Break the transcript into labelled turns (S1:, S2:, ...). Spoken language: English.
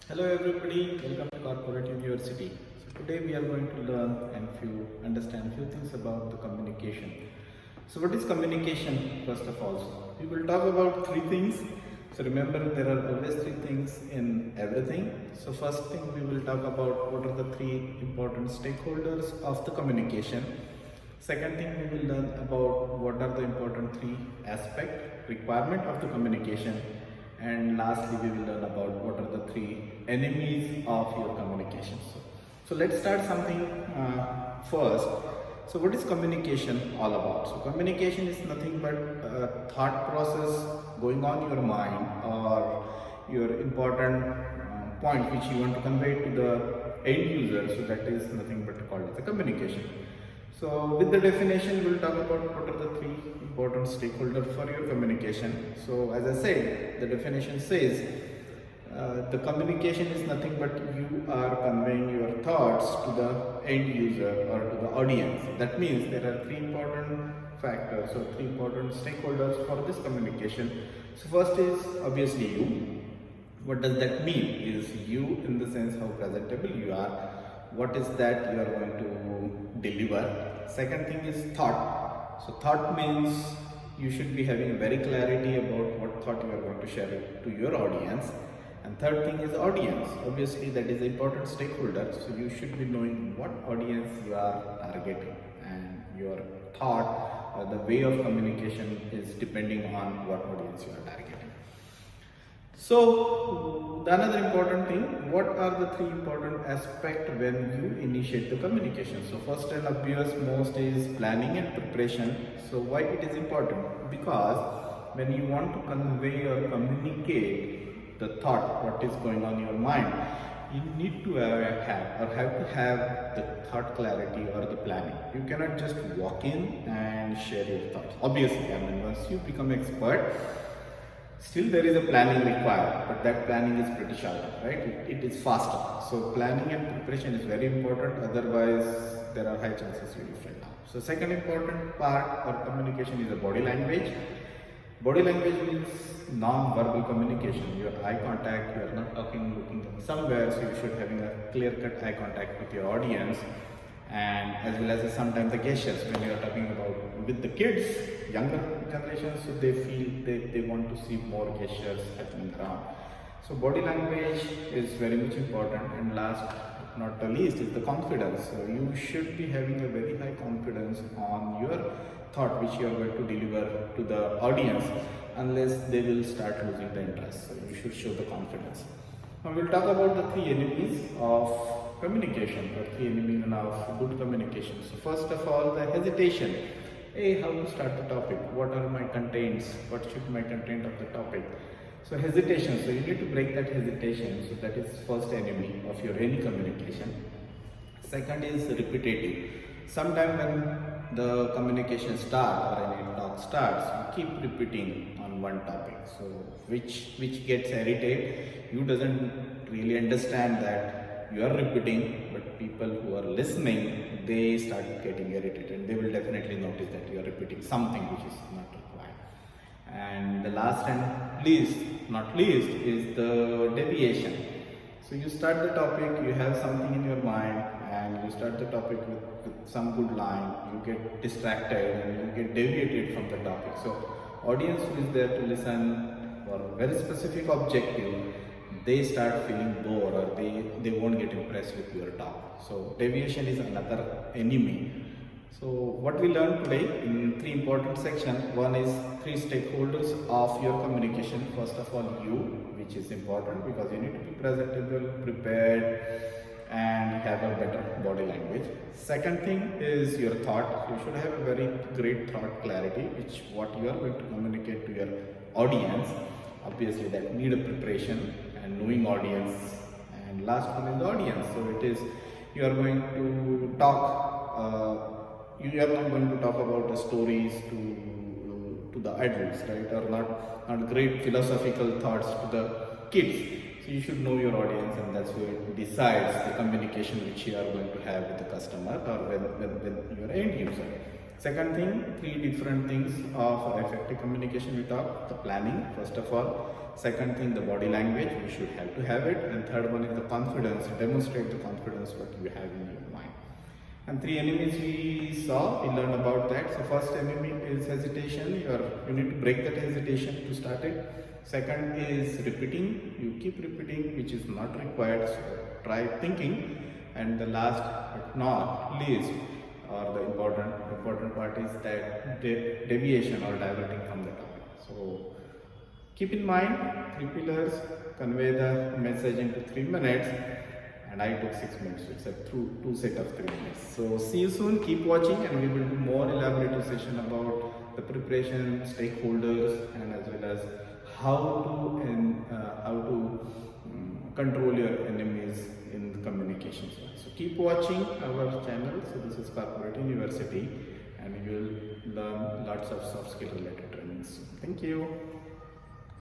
S1: Hello everybody, welcome to Corporate University. So today we are going to learn and understand few things about the communication. So what is communication first of all? So we will talk about three things. So remember there are always three things in everything. So first thing we will talk about what are the three important stakeholders of the communication. Second thing we will learn about what are the important three requirement of the communication, and lastly we will learn about what are the three enemies of your communication. So let's start something first. So what is communication all about? So communication is nothing but thought process going on your mind or your important point which you want to convey to the end user. So that is nothing but called as a communication. So with the definition, we'll talk about what are the three important stakeholders for your communication. So as I said, the definition says the communication is nothing but you are conveying your thoughts to the end user or to the audience. That means there are three important factors or three important stakeholders for this communication. So first is obviously you. What does that mean? Is you in the sense how presentable you are. What is that you are going to deliver? Second thing is thought. So thought means you should be having very clarity about what thought you are going to share to your audience. And third thing is audience. Obviously that is an important stakeholder. So you should be knowing what audience you are targeting, and your thought or the way of communication is depending on what audience you are targeting. So the another important thing, what are the three important aspects when you initiate the communication? So first and obvious most is planning and preparation. So why it is important? Because when you want to convey or communicate the thought, what is going on in your mind, you need to have the thought clarity or the planning. You cannot just walk in and share your thoughts. Obviously, once you become expert, still there is a planning required, but that planning is pretty shallow, right? It is faster. So planning and preparation is very important, otherwise there are high chances you will fail now. So second important part of communication is the body language. Body language means non-verbal communication. Your eye contact, you are not talking, looking somewhere, so you should having a clear-cut eye contact with your audience, and as well as sometimes the gestures when you are talking about with the kids, younger generations, so they feel they want to see more gestures happening around. So body language is very much important, and last but not the least is the confidence. So you should be having a very high confidence on your thought which you are going to deliver to the audience, unless they will start losing the interest. So you should show the confidence. Now we'll talk about the three enemies of communication, or three enemies of good communication. So first of all, the hesitation. Hey, how to start the topic? What are my contents? What should my content of the topic? So hesitation. So you need to break that hesitation. So that is first enemy of your any communication. Second is repetitive. Sometime when the communication starts or any talk starts, you keep repeating on one topic. So which gets irritated. You doesn't really understand that you are repeating, but people who are listening, they start getting irritated, and they will definitely notice that you are repeating something which is not required. And the last and not least is the deviation. So you start the topic, you have something in your mind, and you start the topic with some good line, you get distracted and you get deviated from the topic. So audience who is there to listen for a very specific objective, they start feeling bored, or they won't get impressed with your talk. So deviation is another enemy. So what we learned today in three important sections. One is three stakeholders of your communication. First of all, you, which is important because you need to be presentable, prepared, and have a better body language. Second thing is your thought. You should have a very great thought clarity, which what you are going to communicate to your audience. Obviously that need a preparation and knowing audience. And last one is the audience. So it is, you are going to talk, you are not going to talk about the stories to the adults, right? Or not great philosophical thoughts to the kids. So you should know your audience, and that's where it decides the communication which you are going to have with the customer or with your end user. Second thing, three different things of effective communication we talk. The planning, first of all. Second thing, the body language, we should have to have it. And third one is the confidence, demonstrate the confidence what you have in your mind. And three enemies we saw, we learned about that. So first enemy is hesitation, you need to break that hesitation to start it. Second is repeating, you keep repeating which is not required, so try thinking. And the last but not least, or the important part is that deviation or diverting from the topic. So keep in mind, three pillars, convey the message into 3 minutes, and I took 6 minutes. It's a two set of 3 minutes. So see you soon, keep watching, and we will do more elaborative session about the preparation, stakeholders, and as well as how to control your enemies in the communication. So keep watching our channel. So this is Corporate University, and you will learn lots of soft skill related trainings. Thank you.